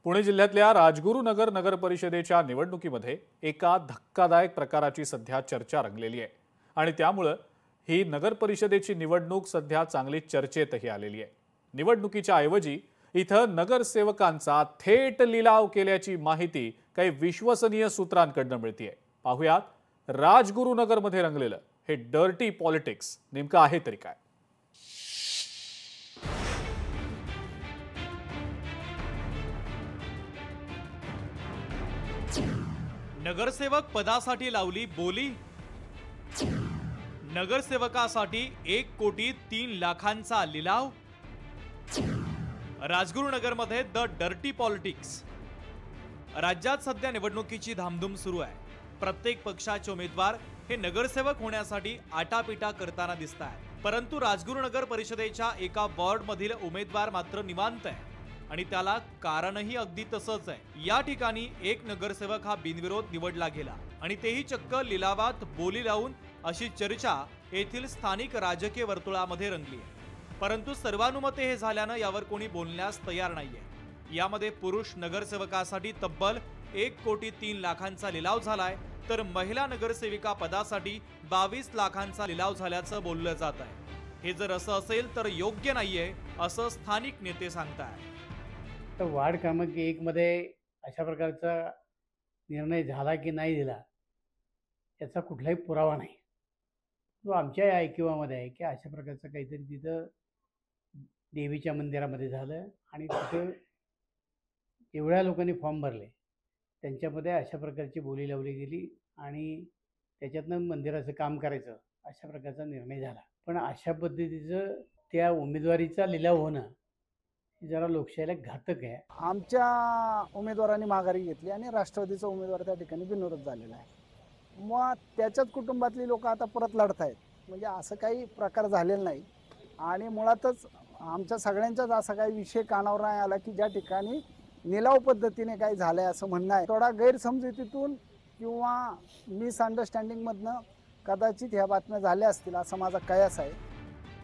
पुणे जिल्ह्यातल्या राजगुरुनगर नगर परिषदेच्या निवडणुकीमध्ये एका धक्कादायक प्रकाराची सध्या चर्चा रंगलेली आहे आणि त्यामुळे ही नगर परिषदेची निवडणूक सध्या चांगली चर्चेतही आलेली आहे। निवडणुकीच्या ऐवजी इथं नगरसेवकांचा थेट लिलाव केल्याची माहिती काही विश्वसनीय सूत्रांकडून मिळतेय। पाहुयात राजगुरुनगरमध्ये रंगलेलं हे डर्टी पॉलिटिक्स नेमकं आहे तरी काय। नगरसेवक पदासाठी लावली बोली। नगरसेवकासाठी 1,03,00,000चा लिलाव। राजगुरुनगरमध्ये द डर्टी पॉलिटिक्स। राज्यात सध्या निवडणुकीची धामधूम सुरू आहे। प्रत्येक पक्षाचे उमेदवार हे नगरसेवक होण्यासाठी आटापिटा करताना दिसत आहेत, परंतु राजगुरुनगर परिषदेच्या एका वॉर्डमधील उमेदवार मात्र निवांत आहे आणि त्याला कारणही अगदी तसंच आहे। या ठिकाणी एक नगरसेवक हा बिनविरोध निवडला गेला आणि तेही चक्क लिलावात बोली लावून, अशी चर्चा येथील स्थानिक राजकीय वर्तुळामध्ये रंगली आहे। परंतु सर्वानुमते हे झाल्यानं यावर कोणी बोलण्यास तयार नाहीये। यामध्ये पुरुष नगरसेवकासाठी तब्बल 1,03,00,000चा लिलाव झालाय, तर महिला नगरसेविका पदासाठी 22 लाखांचा लिलाव झाल्याचं बोललं जात आहे। हे जर असं असेल तर योग्य नाहीये असं स्थानिक नेते सांगतायत। तर वार्ड क्रमांक 1 मध्ये अशा प्रकारचा निर्णय झाला की नाही दिला याचा कुठलाही पुरावा नाही। तो आमच्या ऐकिवामध्ये आहे की अशा प्रकारचं काहीतरी तिथं देवीच्या मंदिरामध्ये झालं आणि तिथं एवढ्या लोकांनी फॉर्म भरले, त्यांच्यामध्ये अशा प्रकारची बोली लावली गेली आणि त्याच्यातनं मंदिराचं काम करायचं अशा प्रकारचा निर्णय झाला। पण अशा पद्धतीचं त्या उमेदवारीचा लिलाव होणं जरा लोकशाहीला घातक आहे। आमच्या उमेदवारांनी माघारी घेतली आणि राष्ट्रवादीचा उमेदवार त्या ठिकाणी बिनविरोध झालेला आहे। मग त्याच्याच कुटुंबातली लोक आता परत लढत आहेत, म्हणजे असं काही प्रकार झालेला नाही। आणि मुळातच आमच्या सगळ्यांचाच असा काही विषय कानावर नाही आला की ज्या ठिकाणी निलाव पद्धतीने काही झालंय असं म्हणणं आहे। थोडा गैरसमजुतीतून किंवा मिसअंडरस्टँडिंगमधनं कदाचित ह्या बातम्या झाल्या असतील असा माझा कयास आहे।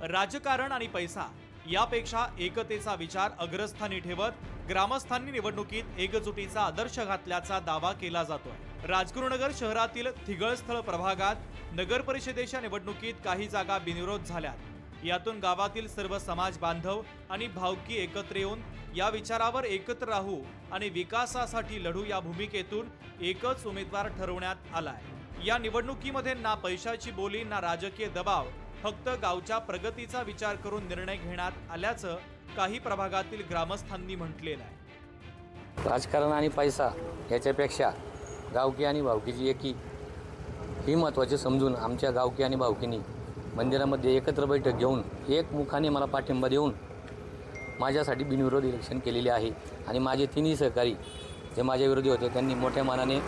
राजकारण आणि पैसा यापेक्षा एकतेचा विचार अग्रस्थानी ठेवत ग्रामस्थांनी निवडणुकीत एकजुटीचा आदर्श घातल्याचा दावा केला जातोय। राजगुरुनगर शहरातील थिगळस्थळ प्रभागात नगर परिषदेच्या निवडणुकीत काही जागा बिनविरोध झाल्यात। यातून गावातील सर्व समाज बांधव आणि भावकी एकत्र येऊन या विचारावर एकत्र राहू आणि विकासासाठी लढू या भूमिकेतून एकच उमेदवार ठरवण्यात आलाय। या निवडणुकीमध्ये ना पैशाची बोली ना राजकीय दबाव, फक्त गावच्या प्रगतीचा विचार करून निर्णय घेण्यात आल्याचं काही प्रभागातील ग्रामस्थांनी म्हटलेलं आहे। राजकारण आणि पैसा याच्यापेक्षा गावकी आणि भावकीची एकी ही महत्त्वाची समजून आमच्या गावकी आणि भावकीनी मंदिरामध्ये एकत्र बैठक घेऊन एकमुखाने मला पाठिंबा देऊन माझ्यासाठी बिनविरोध इलेक्शन केलेले आहे आणि माझे तिन्ही सहकारी जे माझ्या विरोधी होते त्यांनी मोठ्या मनाने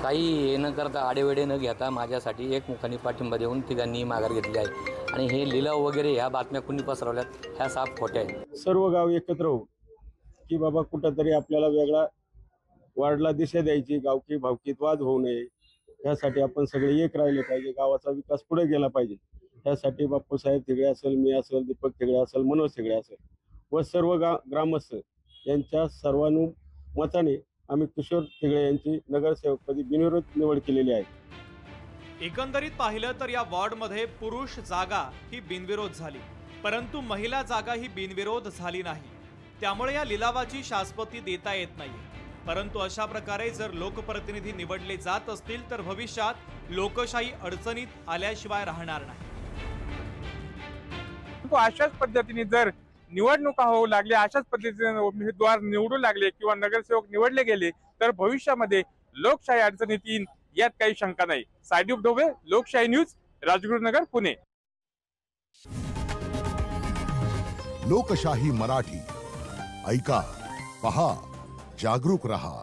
काही हे न करता आडेवेडे न घेता माझ्यासाठी एकमुखाने पाठिंबा देऊन तिघांनी माघार घेतली आहे। आणि हे लिलाव वगैरे ह्या बातम्या कुणी पसरवल्यात ह्या साफ खोट्या आहेत। सर्व गाव एकत्र होऊ की बाबा कुठंतरी आपल्याला वेगळा वार्डला दिशा द्यायची, गावकी भावकीत वाद होऊ नये, यासाठी आपण सगळे एक राहिले पाहिजे, गावाचा विकास पुढे गेला पाहिजे। त्यासाठी बापूसाहेब थिगळे असेल, मी असेल, दीपक थिगळे असेल, मनोज थिगळे असेल व सर्व ग्रामस्थ यांच्या सर्वानुमताने आम्ही किशोर थिगळे यांची नगरसेवकपदी बिनविरोध निवड केलेली आहे। एकंदरीत पाहिलं तर या वॉर्डमध्ये पुरुष जागा ही बिनविरोध झाली, परंतु महिला जागा ही बिनविरोध झाली नाही। त्यामुळे या लिलावाची शाश्वती देता येत नाही। परंतु अशा प्रकारे जर लोकप्रतिनिधी निवडले जात असतील तर भविष्यात लोकशाही अडचणीत आल्याशिवाय राहणार नाही। अशाच पद्धतीने जर निवडणुका होऊ लागल्या, अशाच पद्धतीने उमेदवार निवडू लागले किंवा नगरसेवक निवडले गेले तर भविष्यामध्ये लोकशाही अडचणीत येईल यात काही शंका नाही। सायदीप ढोबळे, लोकशाही न्यूज, राजगुरुनगर, पुणे। लोकशाही मराठी ऐका, पहा, जागरूक रहा।